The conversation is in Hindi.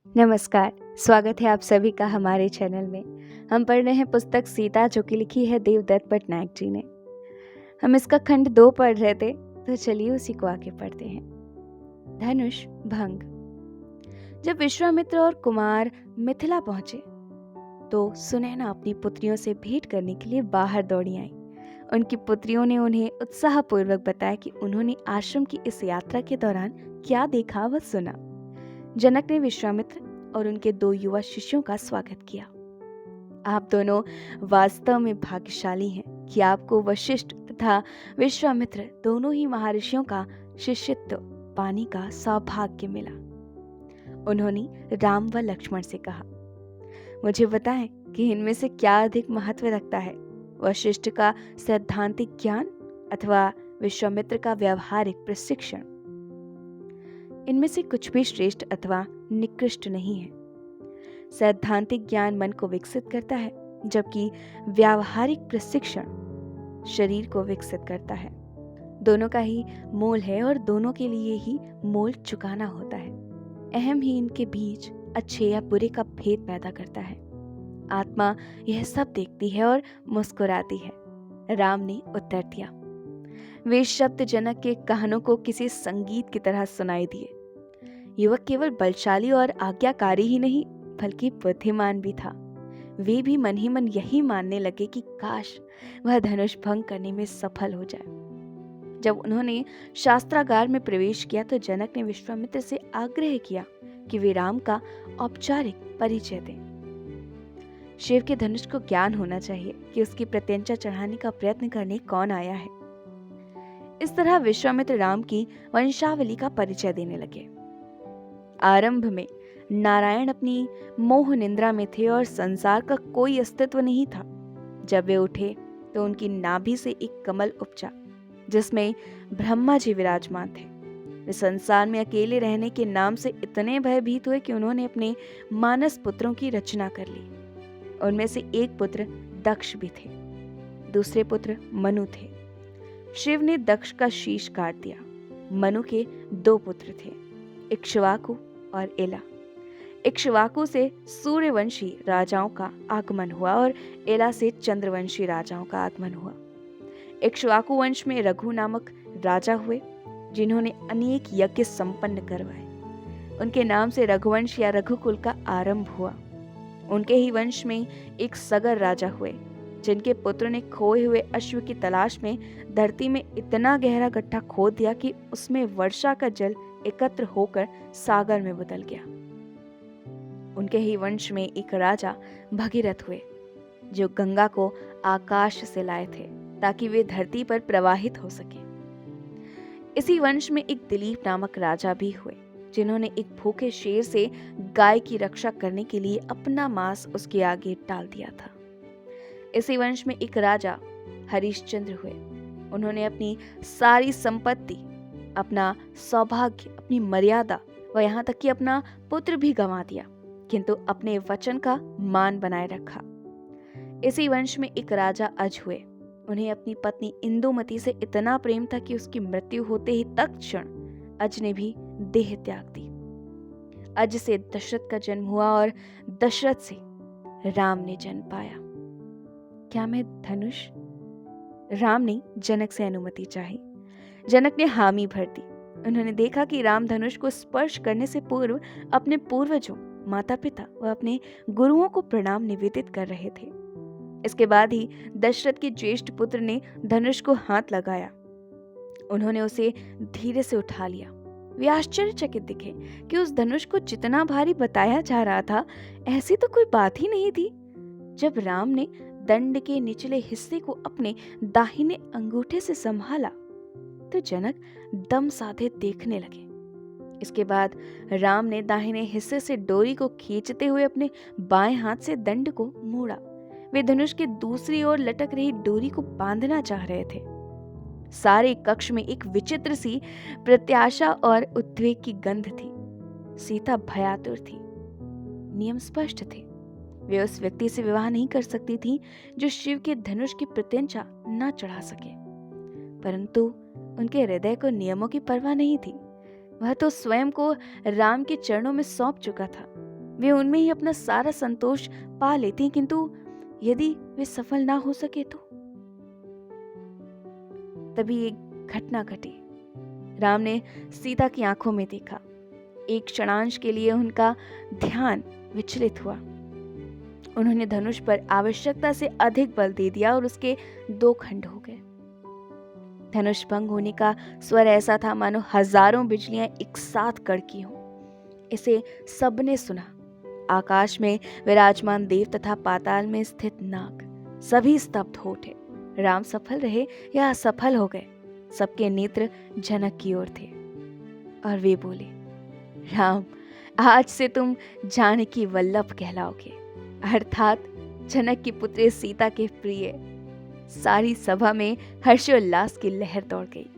नमस्कार। स्वागत है आप सभी का हमारे चैनल में। हम पढ़ रहे हैं पुस्तक सीता, जो कि लिखी है देवदत्त पटनायक जी ने। हम इसका खंड 2 पढ़ रहे थे, तो चलिए उसी को आगे पढ़ते हैं। धनुष भंग। जब विश्वामित्र और कुमार मिथिला पहुंचे तो सुनैना अपनी पुत्रियों से भेंट करने के लिए बाहर दौड़ी आई। उनकी पुत्रियों ने उन्हें उत्साहपूर्वक बताया कि उन्होंने आश्रम की इस यात्रा के दौरान क्या देखा व सुना। जनक ने विश्वामित्र और उनके 2 युवा शिष्यों का स्वागत किया। आप दोनों वास्तव में भाग्यशाली हैं कि आपको वशिष्ठ तथा विश्वामित्र दोनों ही महर्षियों का शिष्यत्व पाने का सौभाग्य मिला। उन्होंने राम व लक्ष्मण से कहा, मुझे बताएं कि इनमें से क्या अधिक महत्व रखता है, वशिष्ठ का सैद्धांतिक ज्ञान अथवा विश्वामित्र का व्यावहारिक प्रशिक्षण। इनमें से कुछ भी श्रेष्ठ अथवा निकृष्ट नहीं है। सैद्धांतिक ज्ञान मन को विकसित करता है, जबकि व्यावहारिक प्रशिक्षण शरीर को विकसित करता है। दोनों का ही मोल है और दोनों के लिए ही मोल चुकाना होता है। अहम ही इनके बीच अच्छे या बुरे का भेद पैदा करता है। आत्मा यह सब देखती है और मुस्कुराती है। राम ने उत्तर दिया। वे शब्द जनक के कहनों को किसी संगीत की तरह सुनाई दिए। युवक केवल बलशाली और आज्ञाकारी ही नहीं, बल्कि बुद्धिमान भी था। वे भी मन ही मन यही मानने लगे कि काश वह धनुष भंग करने में सफल हो जाए। जब उन्होंने शास्त्रागार में प्रवेश किया तो जनक ने विश्वामित्र से आग्रह किया कि वे राम का औपचारिक परिचय दें। शिव के धनुष को ज्ञान होना चाहिए कि उसकी प्रत्यंचा चढ़ाने का प्रयत्न करने कौन आया है। इस तरह विश्वामित्र राम की वंशावली का परिचय देने लगे। आरंभ में नारायण अपनी मोह निंद्रा में थे और संसार का कोई अस्तित्व नहीं था। जब वे उठे तो उनकी नाभि से एक कमल उपजा, जिसमें ब्रह्मा जी विराजमान थे। वे संसार में अकेले रहने के नाम से इतने भयभीत हुए कि उन्होंने अपने मानस पुत्रों की रचना कर ली। उनमें से एक पुत्र दक्ष भी थे, दूसरे पुत्र मनु थे। शिव ने दक्ष का शीश काट दिया। मनु के 2 पुत्र थे, इक्ष्वाकु और एला। इक्ष्वाकु से सूर्यवंशी राजाओं का आगमन हुआ और एला से चंद्रवंशी राजाओं का आगमन हुआ। इक्ष्वाकु वंश में रघु नामक राजा हुए, जिन्होंने अनेक यज्ञ संपन्न करवाए। उनके नाम से रघुवंश या रघुकुल का आरंभ हुआ। उनके ही वंश में एक सगर राजा हुए, जिनके पुत्र ने खोए हुए अश्व की तलाश में धरती में इतना गहरा गड्ढा खोद दिया कि उसमें वर्षा का जल एकत्र होकर सागर में बदल गया। उनके ही वंश में एक राजा भगीरथ हुए, जो गंगा को आकाश से लाए थे ताकि वे धरती पर प्रवाहित हो सके। इसी वंश में एक दिलीप नामक राजा भी हुए, जिन्होंने एक भूखे शेर से गाय की रक्षा करने के लिए अपना मांस उसके आगे डाल दिया था। इसी वंश में एक राजा हरिश्चंद्र हुए। उन्होंने अपनी सारी संपत्ति, अपना सौभाग्य, अपनी मर्यादा व यहाँ तक कि अपना पुत्र भी गंवा दिया, किंतु अपने वचन का मान बनाए रखा। इसी वंश में एक राजा अज हुए। उन्हें अपनी पत्नी इंदुमती से इतना प्रेम था कि उसकी मृत्यु होते ही तत्क्षण अज ने भी देह त्याग दी। अज से दशरथ का जन्म हुआ और दशरथ से राम ने जन्म पाया। क्या मैं धनुष? राम ने जनक से अनुमति चाही। जनक ने हामी भर दी। उन्होंने देखा कि राम धनुष को स्पर्श करने से पूर्व अपने पूर्वजों, माता पिता व अपने गुरुओं को प्रणाम निवेदित कर रहे थे। इसके बाद ही दशरथ के ज्येष्ठ पुत्र ने धनुष को हाथ लगाया। उन्होंने उसे धीरे से उठा लिया। वे आश्चर्यचकित दिखे कि उस धनुष को जितना भारी बताया जा रहा था, ऐसी तो कोई बात ही नहीं थी। जब राम ने दंड के निचले हिस्से को अपने दाहिने अंगूठे से संभाला तो जनक दम साधे देखने लगे। इसके बाद राम ने दाहिने हिस्से से डोरी को खींचते हुए अपने बाएं हाथ से दंड को मोड़ा। वे धनुष के दूसरी ओर लटक रही डोरी को बांधना चाह रहे थे। सारे कक्ष में एक विचित्र सी प्रत्याशा और उद्वेग की गंध थी। सीता भयातुर थी। नियम स्पष्ट थे। वे उस व्यक्ति से विवाह नहीं कर सकती थी जो शिव के धनुष की प्रत्यंचा न चढ़ा सके, परंतु उनके हृदय को नियमों की परवाह नहीं थी। वह तो स्वयं को राम के चरणों में सौंप चुका था। वे उनमें ही अपना सारा संतोष पा लेती, किंतु यदि वे सफल ना हो सके तो? तभी एक घटना घटी। राम ने सीता की आंखों में देखा। एक क्षणांश के लिए उनका ध्यान विचलित हुआ। उन्होंने धनुष पर आवश्यकता से अधिक बल दे दिया और उसके 2 खंड हो गए। धनुष भंग होने का स्वर ऐसा था मानो हजारों बिजलियां एक साथ कड़की हों। इसे सबने सुना। आकाश में विराजमान देव तथा पाताल में स्थित नाग सभी स्तब्ध हो उठे। राम सफल रहे या असफल हो गए, सबके नेत्र जनक की ओर थे और वे बोले, राम, आज से तुम जानकी वल्लभ कहलाओगे, अर्थात जनक की पुत्री सीता के प्रिय। सारी सभा में हर्षोल्लास की लहर दौड़ गई।